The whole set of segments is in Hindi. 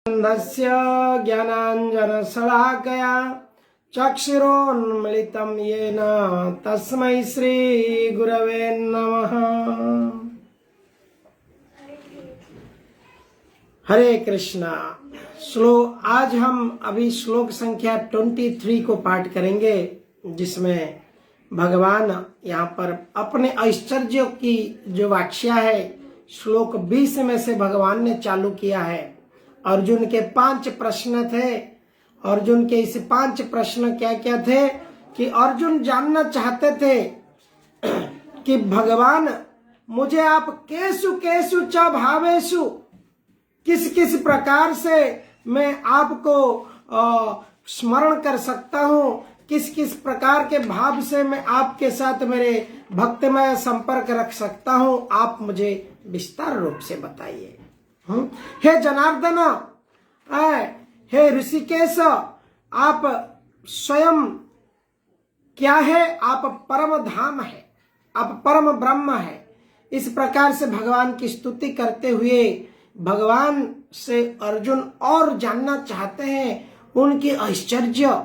अन्धस्य ज्ञानाञ्जनशलाकया चक्षुरोन्मिलितं येन तस्मै श्रीगुरवे नमः। हरे कृष्णा। आज हम अभी श्लोक संख्या 23 को पाठ करेंगे, जिसमें भगवान यहाँ पर अपने ऐश्वर्य की जो व्याख्या है श्लोक 20 में से भगवान ने चालू किया है। अर्जुन के 5 प्रश्न थे। अर्जुन के इस 5 प्रश्न क्या क्या थे कि अर्जुन जानना चाहते थे कि भगवान मुझे आप केसु केसु च भावेषु, किस किस प्रकार से मैं आपको स्मरण कर सकता हूँ, किस किस प्रकार के भाव से मैं आपके साथ मेरे भक्तिमय संपर्क रख सकता हूँ, आप मुझे विस्तार रूप से बताइए। हे जनार्दन, हे ऋषिकेश, आप स्वयं क्या है? आप परम धाम है, आप परम ब्रह्म है। इस प्रकार से भगवान की स्तुति करते हुए भगवान से अर्जुन और जानना चाहते हैं उनकी ऐश्वर्य,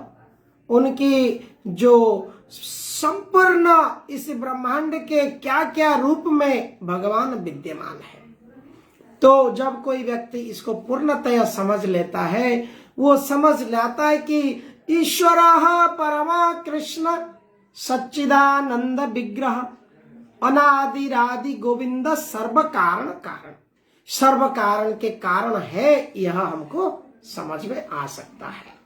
उनकी जो संपूर्ण इस ब्रह्मांड के क्या क्या रूप में भगवान विद्यमान है। तो जब कोई व्यक्ति इसको पूर्णतया समझ लेता है, वो समझ लेता है कि ईश्वरः परमा कृष्ण सच्चिदानंद विग्रह अनादिरादि गोविंद सर्व कारण कारण, सर्व कारण के कारण है, यह हमको समझ में आ सकता है।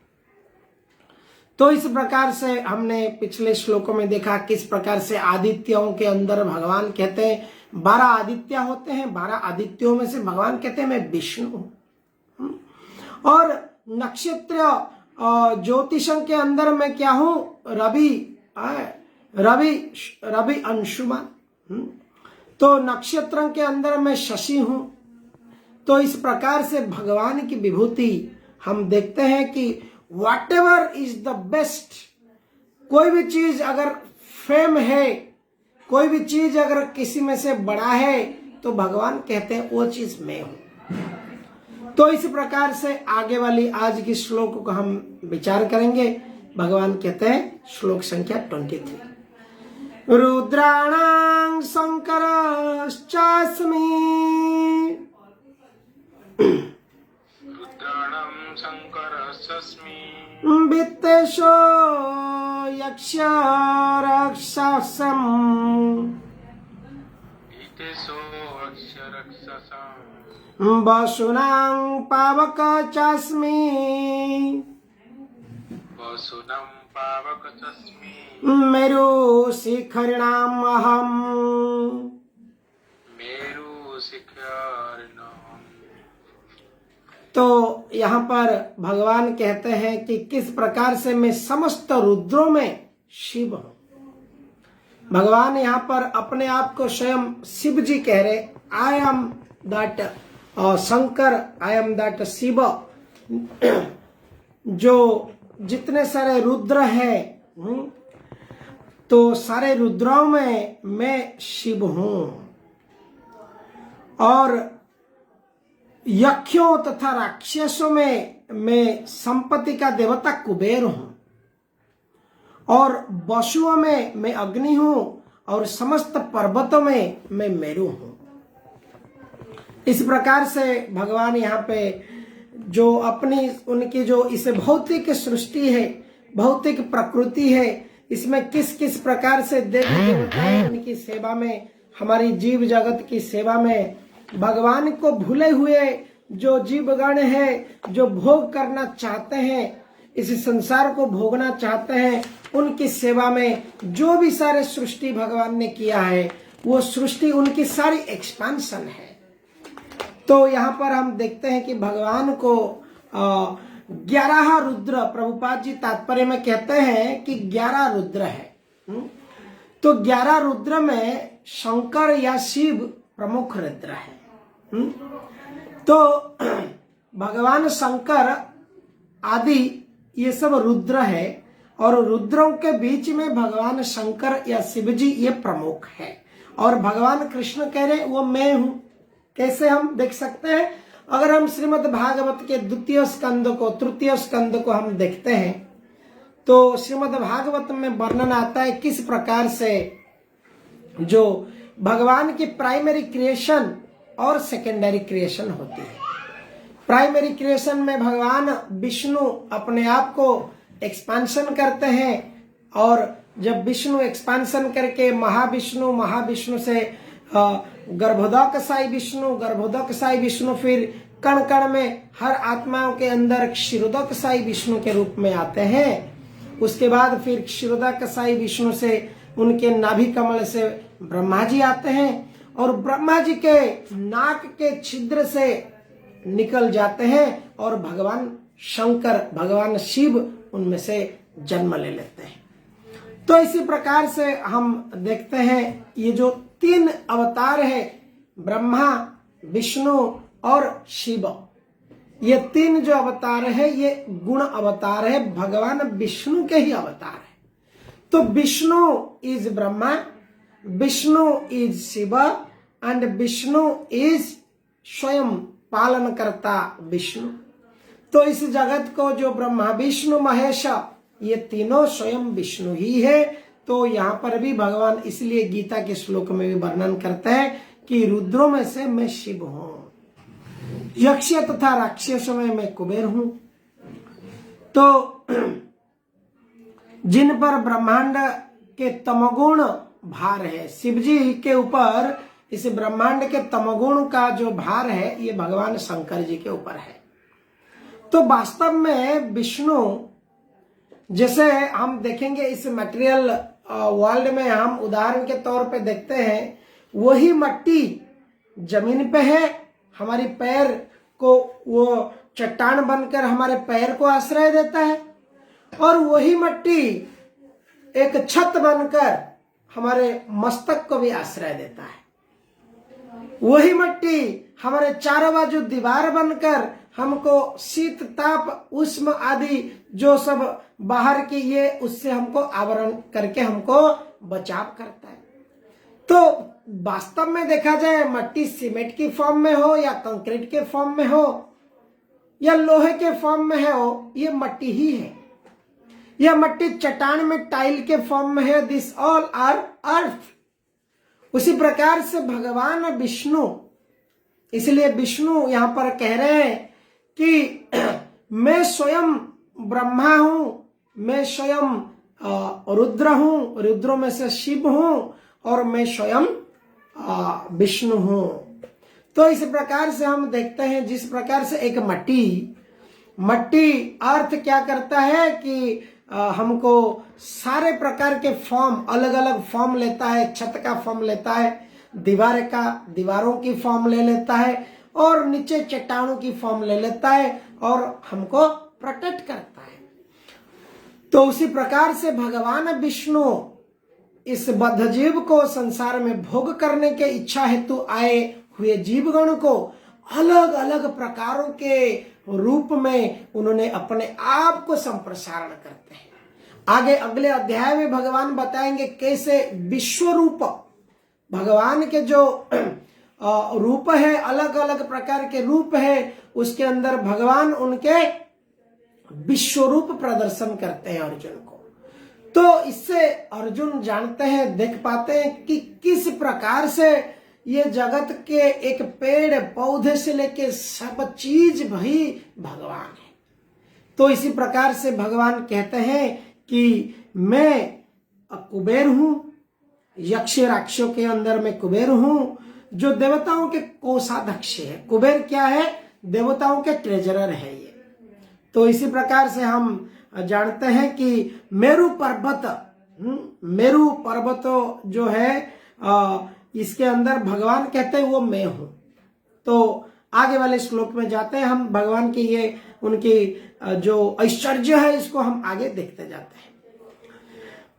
तो इस प्रकार से हमने पिछले श्लोकों में देखा किस प्रकार से आदित्यों के अंदर भगवान कहते हैं 12 आदित्य होते हैं, 12 आदित्यों में से भगवान कहते हैं मैं विष्णु हूं। और नक्षत्र ज्योतिषं के अंदर मैं क्या हूं? रवि अंशुमान। तो नक्षत्रों के अंदर मैं शशि हूं। तो इस प्रकार से भगवान की विभूति हम देखते हैं कि what ever is the best, कोई भी चीज अगर फेम है, कोई भी चीज अगर किसी में से बड़ा है, तो भगवान कहते हैं वो चीज मैं हूं। तो इस प्रकार से आगे वाली आज की श्लोक को हम विचार करेंगे। भगवान कहते हैं श्लोक संख्या 23, रुद्राणां शंकरश्चास्मि वित्तेषो यक्ष राक्षसम् वसुनां पावक चास्मि मेरु शिखरिणाम् अहम्। तो यहाँ पर भगवान कहते हैं कि किस प्रकार से मैं समस्त रुद्रों में शिव हूं। भगवान यहाँ पर अपने आप को स्वयं शिव जी कह रहे, I am that Shankar, I am that Shiv. जो जितने सारे रुद्र हैं, तो सारे रुद्रों में मैं शिव हूं। और यक्षों तथा राक्षसों में मैं संपत्ति का देवता कुबेर हूं। और वसुओं में मैं अग्नि हूं, और समस्त पर्वतों में मैं मेरु हूं। इस प्रकार से भगवान यहाँ पे जो अपनी उनकी जो इस भौतिक सृष्टि है, भौतिक प्रकृति है, इसमें किस किस प्रकार से देवी देवताएं उनकी सेवा में, हमारी जीव जगत की सेवा में, भगवान को भूले हुए जो जीवगण है, जो भोग करना चाहते हैं, इस संसार को भोगना चाहते हैं, उनकी सेवा में जो भी सारे सृष्टि भगवान ने किया है, वो सृष्टि उनकी सारी एक्सपेंशन है। तो यहाँ पर हम देखते हैं कि भगवान को 11 रुद्र, प्रभुपाद जी तात्पर्य में कहते हैं कि 11 रुद्र है। तो 11 रुद्र में शंकर या शिव प्रमुख रुद्र है। तो भगवान शंकर आदि ये सब रुद्र है, और रुद्रों के बीच में भगवान शंकर या शिव जी ये प्रमुख है। और भगवान कृष्ण कह रहे वो मैं हूं। कैसे हम देख सकते हैं? अगर हम श्रीमद् भागवत के द्वितीय स्कंद को, तृतीय स्कंद को हम देखते हैं तो श्रीमद् भागवत में वर्णन आता है किस प्रकार से जो भगवान की प्राइमरी क्रिएशन और सेकेंडरी क्रिएशन होती है। प्राइमरी क्रिएशन में भगवान विष्णु अपने आप को एक्सपांशन करते हैं और जब विष्णु एक्सपांशन करके महाविष्णु से गर्भोदकशायी विष्णु फिर कण कण में हर आत्माओं के अंदर क्षीरोदकशायी विष्णु के रूप में आते हैं। उसके बाद फिर क्षीरोदकशायी विष्णु से उनके नाभि कमल से ब्रह्मा जी आते हैं और ब्रह्मा जी के नाक के छिद्र से निकल जाते हैं और भगवान शंकर, भगवान शिव उनमें से जन्म ले लेते हैं। तो इसी प्रकार से हम देखते हैं ये जो 3 अवतार है, ब्रह्मा, विष्णु और शिव, ये 3 जो अवतार है ये गुण अवतार है, भगवान विष्णु के ही अवतार है। तो Vishnu is Brahma, Vishnu is Shiv and Vishnu is स्वयं पालन करता विष्णु। तो इस जगत को जो ब्रह्मा विष्णु महेश ये तीनों स्वयं विष्णु ही है। तो यहाँ पर भी भगवान इसलिए गीता के श्लोक में भी वर्णन करते हैं कि रुद्रों में से मैं शिव हूं, यक्ष तथा राक्षसों में मैं कुबेर हूं। तो जिन पर ब्रह्मांड के तमोगुण भार है, शिव जी के ऊपर इस ब्रह्मांड के तमोगुण का जो भार है ये भगवान शंकर जी के ऊपर है। तो वास्तव में विष्णु, जैसे हम देखेंगे इस मटेरियल वर्ल्ड में, हम उदाहरण के तौर पे देखते हैं वही मट्टी जमीन पे है, हमारी पैर को वो चट्टान बनकर हमारे पैर को आश्रय देता है और वही मट्टी एक छत बनकर हमारे मस्तक को भी आश्रय देता है। वही मट्टी हमारे चारों बाजू दीवार बनकर हमको शीत ताप उष्म आदि जो सब बाहर की ये उससे हमको आवरण करके हमको बचाव करता है। तो वास्तव में देखा जाए मट्टी सीमेंट की फॉर्म में हो या कंक्रीट के फॉर्म में हो या लोहे के फॉर्म में हो, ये मट्टी ही है। यह मट्टी चट्टान में टाइल के फॉर्म में है, दिस ऑल आर अर्थ। उसी प्रकार से भगवान विष्णु, इसलिए विष्णु यहां पर कह रहे हैं कि मैं स्वयं ब्रह्मा हूं, मैं स्वयं रुद्र हूं, रुद्रों में से शिव हूं और मैं स्वयं विष्णु हूं। तो इस प्रकार से हम देखते हैं जिस प्रकार से एक मट्टी अर्थ क्या करता है कि हमको सारे प्रकार के फॉर्म, अलग अलग फॉर्म लेता है, छत का फॉर्म लेता है, दीवारों की फॉर्म ले लेता है और नीचे चट्टानों की फॉर्म ले लेता है और हमको प्रोटेक्ट करता है। तो उसी प्रकार से भगवान विष्णु इस बद्ध जीव को संसार में भोग करने के इच्छा हेतु आए हुए जीवगण को अलग अलग प्रकारों के रूप में उन्होंने अपने आप को संप्रसारण करते हैं। आगे अगले अध्याय में भगवान बताएंगे कैसे विश्व रूप, भगवान के जो रूप है, अलग अलग प्रकार के रूप है, उसके अंदर भगवान उनके विश्व रूप प्रदर्शन करते हैं अर्जुन को। तो इससे अर्जुन जानते हैं, देख पाते हैं कि किस प्रकार से ये जगत के एक पेड़ पौधे से लेके सब चीज भी भगवान है। तो इसी प्रकार से भगवान कहते हैं कि मैं कुबेर हूं, यक्ष राक्षसों के अंदर मैं कुबेर हूं जो देवताओं के कोषाध्यक्ष है। कुबेर क्या है? देवताओं के ट्रेजरर है ये। तो इसी प्रकार से हम जानते हैं कि मेरु पर्वत जो है इसके अंदर भगवान कहते हैं वो मैं हूं। तो आगे वाले श्लोक में जाते हैं हम, भगवान की ये उनकी जो ऐश्वर्य है इसको हम आगे देखते जाते हैं।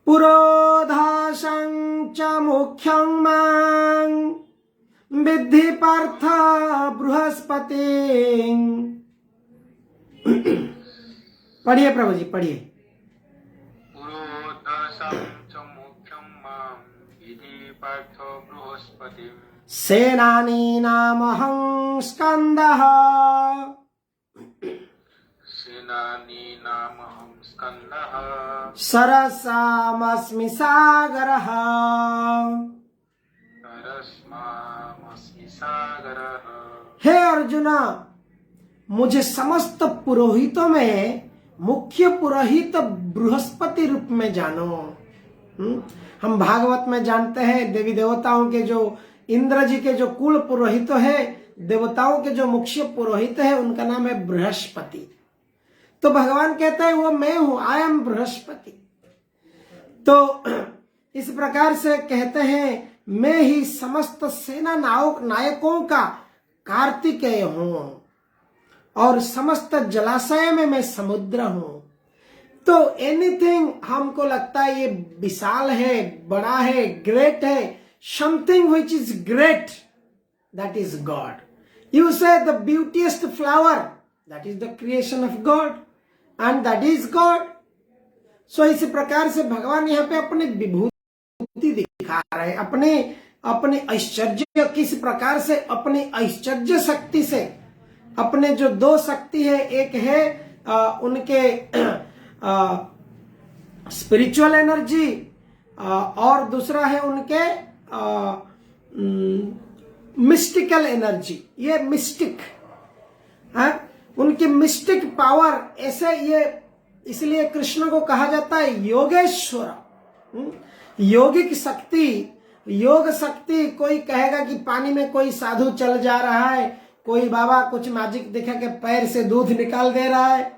पुरोधाशं च मुख्यं मां विद्धि पार्थ बृहस्पति। पढ़िए प्रभु जी, पढ़िए। सेनानीनामहं स्कन्दः सेनानीनामहं स्कन्दः सरसामस्मि सागरः। सरस्मामस्मि सागरः। हे अर्जुना, मुझे समस्त पुरोहितों में मुख्य पुरोहित बृहस्पति रूप में जानो। हम भागवत में जानते हैं देवी देवताओं के जो इंद्र जी के जो कुल पुरोहित है, देवताओं के जो मुख्य पुरोहित है, उनका नाम है बृहस्पति। तो भगवान कहते हैं वो मैं हूं, आई एम बृहस्पति। तो इस प्रकार से कहते हैं मैं ही समस्त सेना नायकों का कार्तिकेय हूं और समस्त जलाशय में मैं समुद्र हूं। तो एनीथिंग हमको लगता है ये विशाल है, बड़ा है, ग्रेट है, something which is great, that is God. You say the beautiest flower, that is the creation of God and that is God. So इसी प्रकार से भगवान यहाँ पे अपनी विभूति दिखा रहे हैं, अपने ऐश्वर्य, किस प्रकार से अपनी ऐश्वर्य शक्ति से, अपने जो दो शक्ति है, एक है उनके स्पिरिचुअल एनर्जी और दूसरा है उनके मिस्टिकल एनर्जी। ये मिस्टिक है, उनकी मिस्टिक पावर, ऐसे ये इसलिए कृष्ण को कहा जाता है योगेश्वर। योगिक शक्ति, योग शक्ति। कोई कहेगा कि पानी में कोई साधु चल जा रहा है, कोई बाबा कुछ मैजिक दिखा के पैर से दूध निकाल दे रहा है,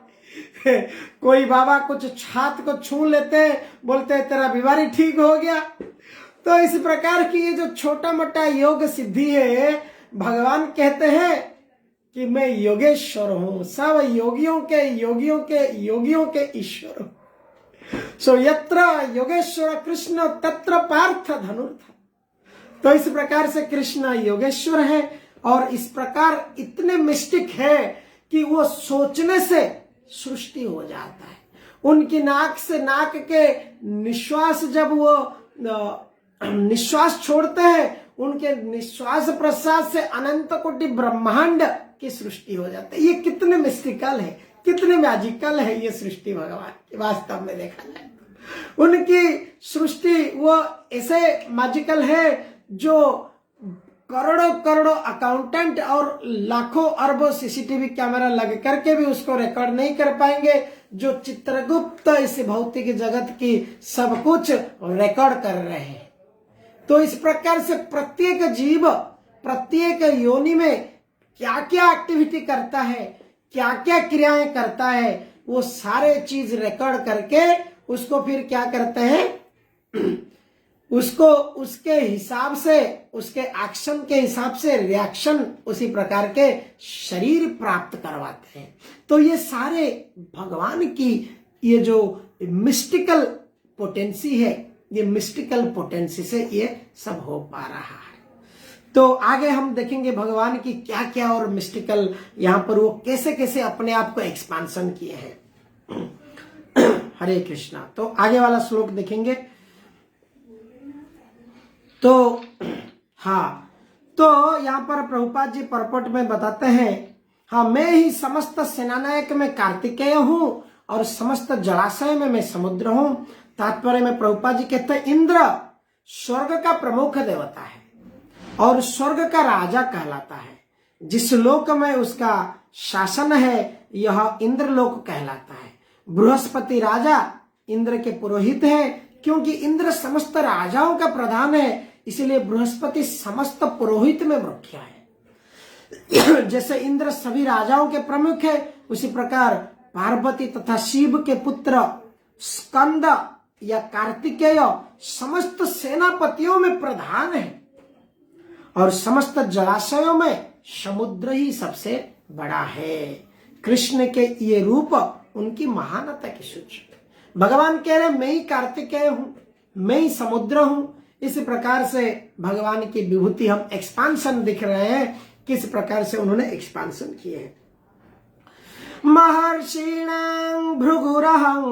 कोई बाबा कुछ छात को छू लेते, बोलते तेरा बीमारी ठीक हो गया। तो इस प्रकार की ये जो छोटा मोटा योग सिद्धि है, भगवान कहते हैं कि मैं योगेश्वर हूं, सब योगियों के ईश्वर हूं। सो यत्र योगेश्वर कृष्ण तत्र पार्थ धनुर्धर। तो इस प्रकार से कृष्ण योगेश्वर है और इस प्रकार इतने मिस्टिक है कि वो सोचने से सृष्टि हो जाता है। उनकी नाक से, नाक के निश्वास, जब वो निश्वास छोड़ते हैं, उनके निश्वास प्रश्वास से अनंत कोटि ब्रह्मांड की सृष्टि हो जाती है। ये कितने मिस्टिकल है, कितने मैजिकल है ये सृष्टि भगवान की, वास्तव में देखा जाए तो उनकी सृष्टि वो ऐसे मैजिकल है जो करोड़ों करोड़ों अकाउंटेंट और लाखों अरबों सीसीटीवी कैमरा लग करके भी उसको रिकॉर्ड नहीं कर पाएंगे, जो चित्रगुप्त इस भौतिक जगत की सब कुछ रिकॉर्ड कर रहे हैं। तो इस प्रकार से प्रत्येक जीव प्रत्येक योनि में क्या क्या एक्टिविटी करता है, क्या क्या क्रियाएं करता है, वो सारे चीज रिकॉर्ड करके उसको फिर क्या करते हैं, उसको उसके हिसाब से, उसके एक्शन के हिसाब से रिएक्शन उसी प्रकार के शरीर प्राप्त करवाते हैं। तो ये सारे भगवान की ये जो मिस्टिकल पोटेंसी है, ये मिस्टिकल पोटेंसी से ये सब हो पा रहा है। तो आगे हम देखेंगे भगवान की क्या क्या और मिस्टिकल यहाँ पर वो कैसे कैसे अपने आप को एक्सपांशन किए हैं। हरे कृष्णा। तो आगे वाला श्लोक देखेंगे। तो हाँ, तो यहाँ पर प्रभुपाद जी परपट में बताते हैं, हाँ मैं ही समस्त सेनानायक में कार्तिकेय हूं और समस्त जलाशय में मैं समुद्र हूं। तात्पर्य में प्रभुपाद जी कहते हैं इंद्र स्वर्ग का प्रमुख देवता है और स्वर्ग का राजा कहलाता है। जिस लोक में उसका शासन है यह इंद्र लोक कहलाता है। बृहस्पति राजा इंद्र के पुरोहित है, क्योंकि इंद्र समस्त राजाओं का प्रधान है, इसलिए बृहस्पति समस्त पुरोहित में मुख्य है। जैसे इंद्र सभी राजाओं के प्रमुख है, उसी प्रकार पार्वती तथा शिव के पुत्र स्कंद या कार्तिकेय समस्त सेनापतियों में प्रधान है और समस्त जलाशयों में समुद्र ही सबसे बड़ा है। कृष्ण के ये रूप उनकी महानता की सूचक। भगवान कह रहे मैं ही कार्तिकेय हूं, मैं ही समुद्र हूं। इस प्रकार से भगवान की विभूति हम एक्सपांशन दिख रहे हैं, किस प्रकार से उन्होंने एक्सपांशन किए हैं। महर्षिणां भृगुरहं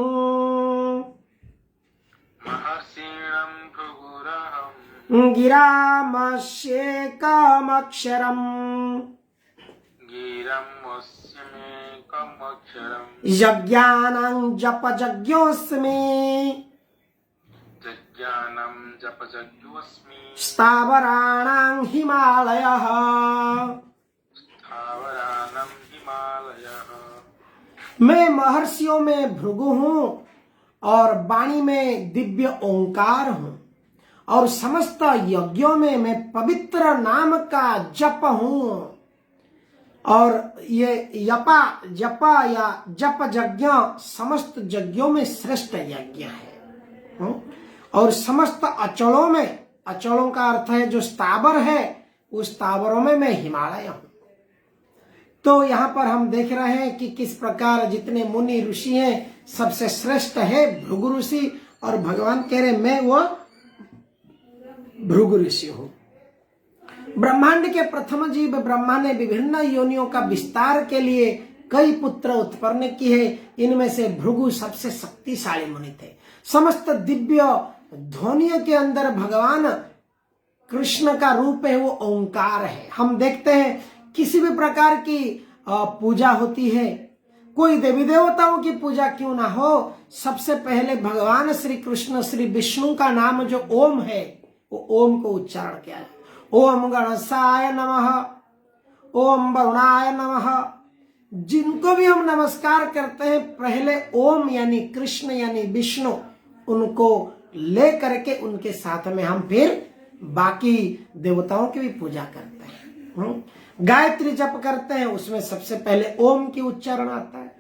गिरामस्येकमक्षरम् गिरमस्यमेकमक्षरम् यज्ञानं जपयज्ञोऽस्मि यज्ञानं जपयज्ञोऽस्मि स्थावराणां हिमालयः स्थावरानं हिमालयः। मैं महर्षियों में भृगु हूं और वाणी में दिव्य ओंकार हूं और समस्त यज्ञों में मैं पवित्र नाम का जप हूं और ये जप या जप यज्ञ समस्त यज्ञों में श्रेष्ठ यज्ञ है। और समस्त अचलों में, अचलों का अर्थ है जो स्थावर है, उस स्थावरों में मैं हिमालय हूं। तो यहाँ पर हम देख रहे हैं कि किस प्रकार जितने मुनि ऋषि हैं सबसे श्रेष्ठ है भृगु ऋषि, और भगवान कह रहे मैं वो भृगु ऋषि हूं। ब्रह्मांड के प्रथम जीव ब्रह्मा ने विभिन्न योनियों का विस्तार के लिए कई पुत्र उत्पन्न किए। इनमें से भृगु सबसे शक्तिशाली मुनि थे। समस्त दिव्य ध्वनियों के अंदर भगवान कृष्ण का रूप है, वो ओंकार है। हम देखते हैं किसी भी प्रकार की पूजा होती है, कोई देवी देवताओं की पूजा क्यों ना हो, सबसे पहले भगवान श्री कृष्ण श्री विष्णु का नाम जो ओम है, वो ओम को उच्चारण किया है। ओम गणेशाय नमः, ओम वरुणाय नमः। जिनको भी हम नमस्कार करते हैं पहले ओम यानी कृष्ण यानी विष्णु, उनको ले करके उनके साथ में हम फिर बाकी देवताओं की भी पूजा करते हैं। गायत्री जप करते हैं, उसमें सबसे पहले ओम की उच्चारण आता है।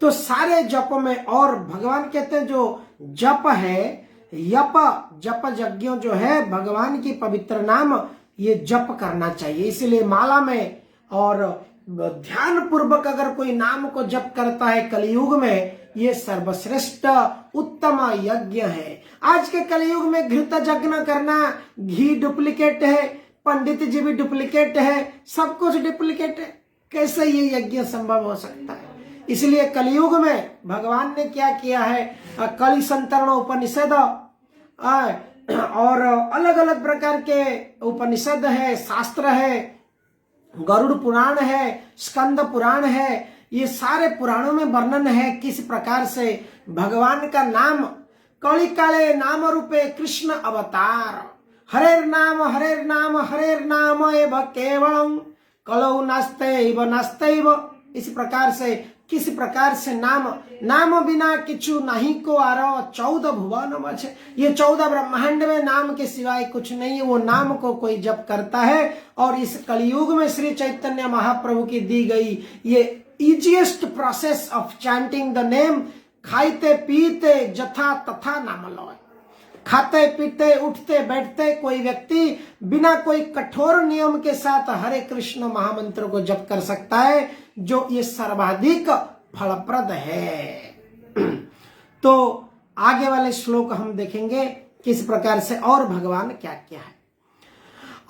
तो सारे जपों में, और भगवान कहते हैं जो जप है, जप यज्ञ जो है भगवान की पवित्र नाम, ये जप करना चाहिए। इसलिए माला में और ध्यान पूर्वक अगर कोई नाम को जप करता है कलयुग में, ये सर्वश्रेष्ठ उत्तम यज्ञ है। आज के कलयुग में घृत यज्ञ करना, घी डुप्लीकेट है, पंडित जी भी डुप्लीकेट है, सब कुछ डुप्लीकेट है, कैसे ये यज्ञ संभव हो सकता है। इसलिए कलयुग में भगवान ने क्या किया है, कलि संतरण उपनिषद और अलग अलग प्रकार के उपनिषद है, शास्त्र है, गरुड़ पुराण है, स्कंद पुराण है, ये सारे पुराणों में वर्णन है किस प्रकार से भगवान का नाम, कलि काले नाम रूपे कृष्ण अवतार, हरेर नाम एव केवलम कलौ नास्तेव नास्तेव। इस प्रकार से किस प्रकार से नाम बिना किछु नहीं को आरो 14 भुवन बचे। ये 14 ब्रह्मांड में नाम के सिवाय कुछ नहीं है। वो नाम को कोई जप करता है, और इस कलयुग में श्री चैतन्य महाप्रभु की दी गई ये easiest process of chanting the name, खाते पीते जथा तथा नाम लो। खाते पीते उठते बैठते कोई व्यक्ति बिना कोई कठोर नियम के साथ हरे कृष्ण महामंत्र को जप कर सकता है, जो ये सर्वाधिक फलप्रद है। तो आगे वाले श्लोक हम देखेंगे किस प्रकार से और भगवान क्या क्या है।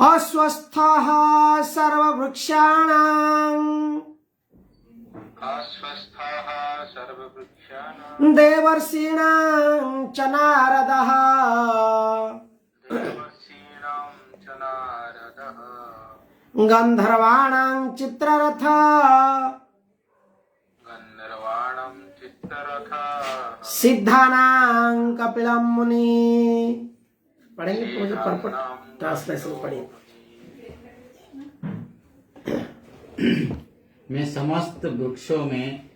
अस्वस्थः सर्ववृक्षाणां देवर्षीणां च नारदः गंधर्वाणां चित्ररथ सिद्धानां कपिलं मुनि। पढ़ेंगे मुझे परपट ट्रांसलेशन पढ़िए। मैं समस्त वृक्षों में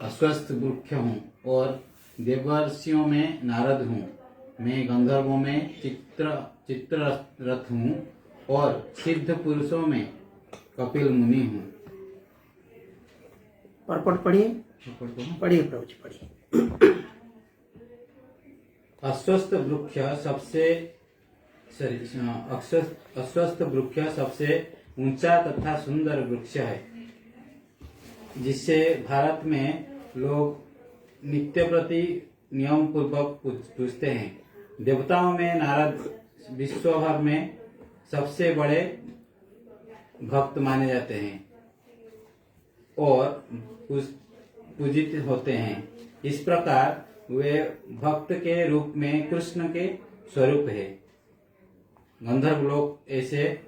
अस्वस्थ वृक्ष हूँ और देवर्षियों में नारद हूँ। मैं गंधर्वों में चित्ररथ हूँ और सिद्ध पुरुषों में कपिल मुनि हूँ। परपट पढ़िए पढ़िए प्रभु जी पढ़िए। अस्वस्थ वृक्ष सबसे ऊंचा तथा सुंदर वृक्ष है, जिससे भारत में लोग नित्य प्रति नियम पूर्वक पूजते हैं। देवताओं में नारद विश्व भर में सबसे बड़े भक्त माने जाते हैं और पूजित होते हैं। इस प्रकार वे भक्त के रूप में कृष्ण के स्वरूप है। गंधर्व लोग ऐसे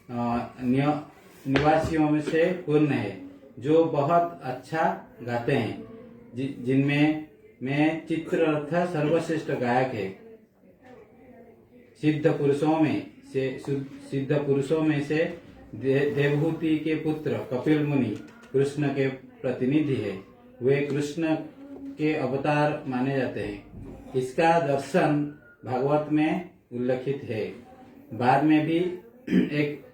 निवासियों में से पूर्ण है जो बहुत अच्छा गाते हैं, जिनमें मैं चित्ररथ सर्वश्रेष्ठ गायक है। सिद्ध पुरुषों में से देवहूति के पुत्र कपिल मुनि कृष्ण के प्रतिनिधि है। वे कृष्ण के अवतार माने जाते हैं। इसका दर्शन भागवत में उल्लेखित है। बाद में भी एक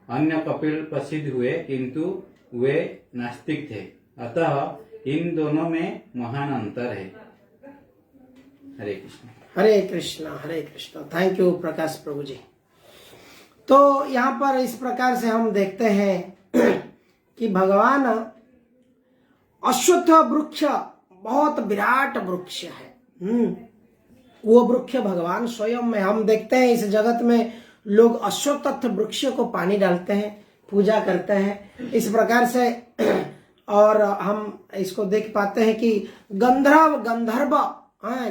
अन्य कपिल प्रसिद्ध हुए, किंतु वे नास्तिक थे। अतः इन दोनों में महान अंतर है। हरे कृष्ण। हरे कृष्ण, हरे कृष्ण। थैंक यू प्रकाश प्रभु जी। तो यहाँ पर इस प्रकार से हम देखते हैं कि भगवान अश्वत्थ वृक्ष बहुत विराट वृक्ष है। वो वृक्ष भगवान स्वयं में। हम देखते हैं इस जगत में लोग अश्वत्थ वृक्ष को पानी डालते हैं, पूजा करते हैं इस प्रकार से। और हम इसको देख पाते हैं कि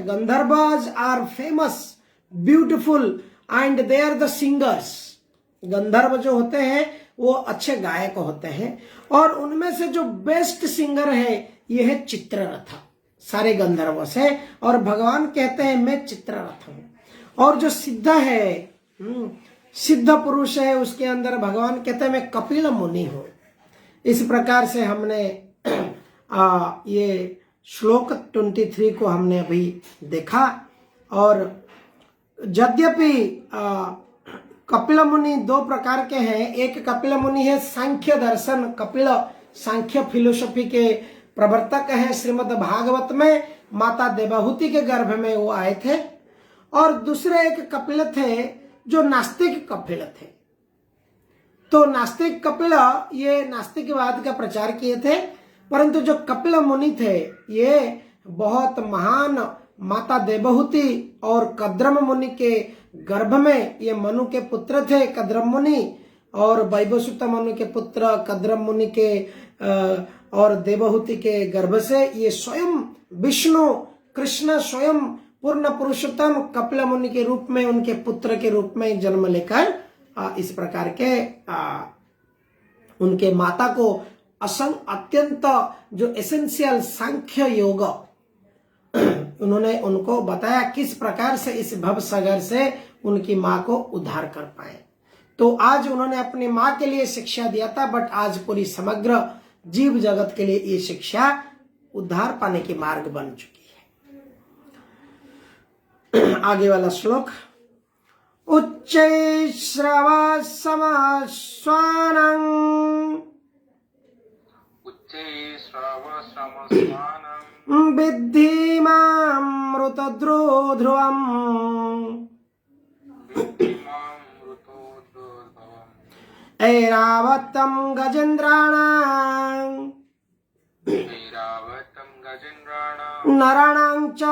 Gandharvas are famous, beautiful and they are the singers. Gandharva जो होते हैं वो अच्छे गायक होते हैं, और उनमें से जो बेस्ट सिंगर है ये है चित्ररथ, सारे गंधर्व से। और भगवान कहते हैं मैं चित्ररथ हूं। और जो सिद्ध है, सिद्ध पुरुष है, उसके अंदर भगवान कहते हैं मैं कपिल मुनि हूं। इस प्रकार से हमने ये श्लोक 23 को हमने अभी देखा। और यद्यपि कपिल मुनि दो प्रकार के हैं। एक कपिल मुनि है सांख्य दर्शन, कपिल सांख्य फिलोसफी के प्रवर्तक है। श्रीमद् भागवत में माता देवहूति के गर्भ में वो आए थे। और दूसरे एक कपिल थे जो नास्तिक कपिल थे। तो नास्तिक कपिल ये नास्तिकवाद का प्रचार किए थे, परंतु जो कपिल मुनि थे ये बहुत महान माता देवहूति और कद्रम मुनि के गर्भ में ये मनु के पुत्र थे, कद्रम मुनि। और वैवस्वत मनु के पुत्र कद्रम मुनि के और देवहूति के गर्भ से ये स्वयं विष्णु कृष्ण स्वयं पूर्ण पुरुषोत्तम कपिल मुनि के रूप में, उनके पुत्र के रूप में जन्म लेकर इस प्रकार के उनके माता को अत्यंत जो एसेंशियल सांख्य योग उन्होंने उनको बताया किस प्रकार से इस भव सागर से उनकी माँ को उद्धार कर पाए। तो आज उन्होंने अपनी माँ के लिए शिक्षा दिया था, बट आज पूरी समग्र जीव जगत के लिए ये शिक्षा उद्धार पाने के मार्ग बन चुकी है। आगे वाला श्लोक, उच्चैश्रव समस्वानं विद्धि मामृतद्रुध्रुवम् ऐरावतं गजेन्द्राणां नराणां च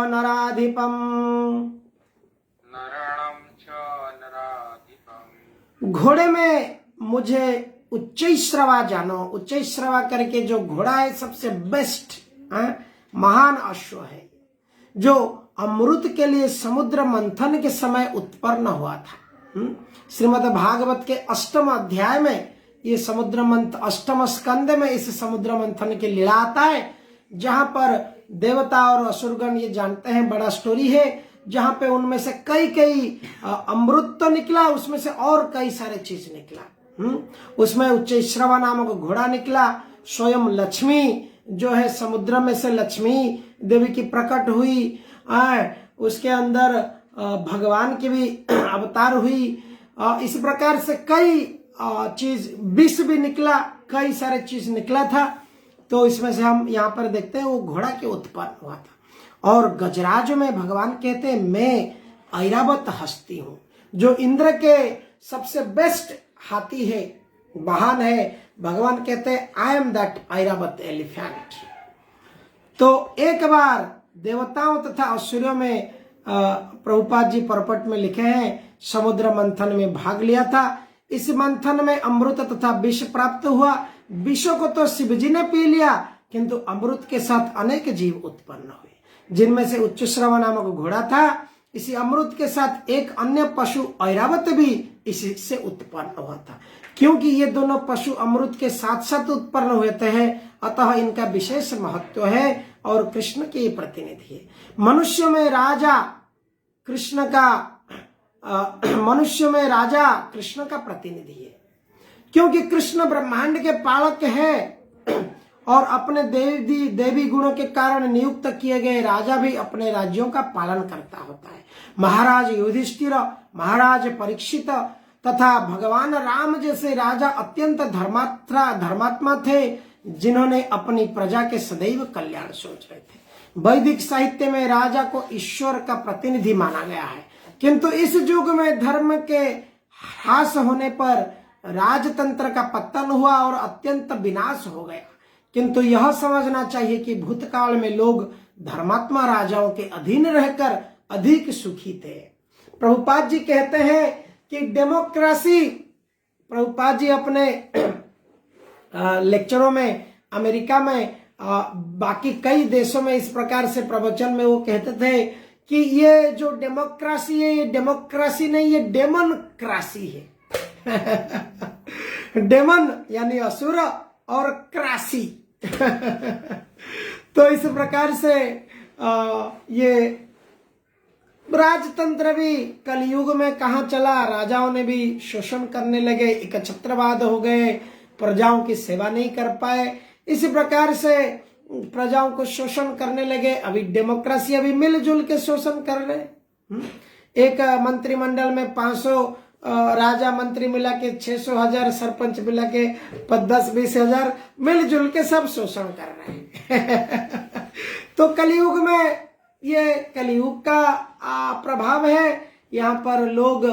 नराधिपम्। घोड़े में मुझे उच्चैश्रवा जानो। उच्चैश्रवा करके जो घोड़ा है सबसे बेस्ट महान अश्व है, जो अमृत के लिए समुद्र मंथन के समय उत्पन्न हुआ था। श्रीमद् भागवत के 8वें अध्याय में ये समुद्र मंथन, 8वें स्कंद में इस समुद्र मंथन की लीला आता है, जहां पर देवता और असुरगण ये जानते हैं, बड़ा स्टोरी है, जहां पे उनमें से कई अमृत तो निकला, उसमें से और कई सारे चीज निकला। उसमें उच्चैश्रवा नामक घोड़ा निकला। स्वयं लक्ष्मी जो है समुद्र में से लक्ष्मी देवी की प्रकट हुई। उसके अंदर भगवान की भी अवतार हुई। इस प्रकार से कई चीज, विष भी निकला, कई सारे चीज निकला था। तो इसमें से हम यहाँ पर देखते हैं वो घोड़ा के उत्पन्न हुआ था। और गजराज में भगवान कहते हैं मैं ऐरावत हस्ती हूं, जो इंद्र के सबसे बेस्ट हाथी है, वाहन है। भगवान कहते हैं आई एम दैट ऐरावत एलिफेंट। तो एक बार देवताओं तथा असुरों में प्रभुपाद जी परपट में लिखे हैं, समुद्र मंथन में भाग लिया था। इस मंथन में अमृत तथा विष प्राप्त हुआ। विषों को तो शिव जी ने पी लिया, किंतु अमृत के साथ अनेक जीव उत्पन्न हुए। जिनमें से उच्चश्रव नामक घोड़ा था। इसी अमृत के साथ एक अन्य पशु ऐरावत भी इसी से उत्पन्न हुआ था। क्योंकि ये दोनों पशु अमृत के साथ साथ उत्पन्न हुए थे, अतः इनका विशेष महत्व है और कृष्ण के प्रतिनिधि है। मनुष्य में राजा कृष्ण का प्रतिनिधि है, क्योंकि कृष्ण ब्रह्मांड के पालक है और अपने देवी गुणों के कारण नियुक्त किए गए राजा भी अपने राज्यों का पालन करता होता है। महाराज युधिष्ठिर, महाराज परीक्षित तथा भगवान राम जैसे राजा अत्यंत धर्मात्मा थे, जिन्होंने अपनी प्रजा के सदैव कल्याण सोच रहे थे। वैदिक साहित्य में राजा को ईश्वर का प्रतिनिधि माना गया है, किंतु इस युग में धर्म के ह्रास होने पर राजतंत्र का पतन हुआ और अत्यंत विनाश हो गया। किंतु यह समझना चाहिए कि भूतकाल में लोग धर्मात्मा राजाओं के अधीन रहकर अधिक सुखी थे। प्रभुपाद जी कहते हैं कि डेमोक्रेसी, प्रभुपाद जी अपने लेक्चरों में अमेरिका में बाकी कई देशों में इस प्रकार से प्रवचन में वो कहते थे कि ये जो डेमोक्रेसी है, ये डेमोक्रेसी नहीं, ये डेमोक्रेसी है। डेमन यानी असुर और क्रासी। तो इस प्रकार से ये राजतंत्र भी कलयुग में कहाँ चला, राजाओं ने भी शोषण करने लगे, एकछत्रवाद हो गए, प्रजाओं की सेवा नहीं कर पाए, इसी प्रकार से प्रजाओं को शोषण करने लगे। अभी डेमोक्रेसी अभी मिलजुल के शोषण कर रहे। एक मंत्रिमंडल में 500 राजा मंत्री मिला के 600,000, सरपंच मिला के 10-20 हजार, मिलजुल के सब शोषण कर रहे हैं। तो कलयुग में ये कलयुग का प्रभाव है। यहाँ पर लोग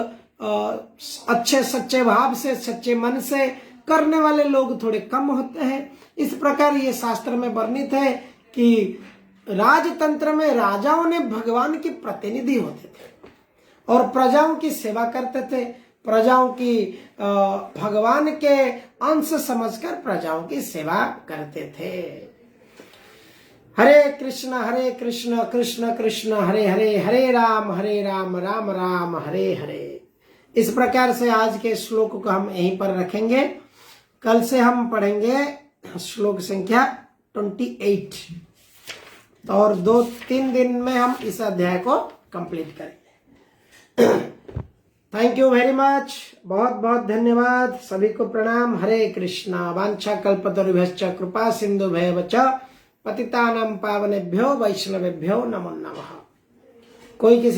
अच्छे सच्चे भाव से, सच्चे मन से करने वाले लोग थोड़े कम होते हैं। इस प्रकार ये शास्त्र में वर्णित है कि राजतंत्र में राजाओं ने भगवान के प्रतिनिधि होते थे और प्रजाओं की सेवा करते थे। प्रजाओं की भगवान के अंश समझकर प्रजाओं की सेवा करते थे। हरे कृष्ण कृष्ण कृष्ण हरे हरे, हरे राम राम राम हरे हरे। इस प्रकार से आज के श्लोक को हम यहीं पर रखेंगे। कल से हम पढ़ेंगे श्लोक संख्या 28 और 2-3 दिन में हम इस अध्याय को कंप्लीट करेंगे। थैंक यू वेरी मच, बहुत बहुत धन्यवाद, सभी को प्रणाम। हरे कृष्णा। वांछा कल्पतरुभ्यश्च कृपा सिंधुभ्येव च पतितानां पावनेभ्यो वैष्णवेभ्यो नमो नमः। कोई किसी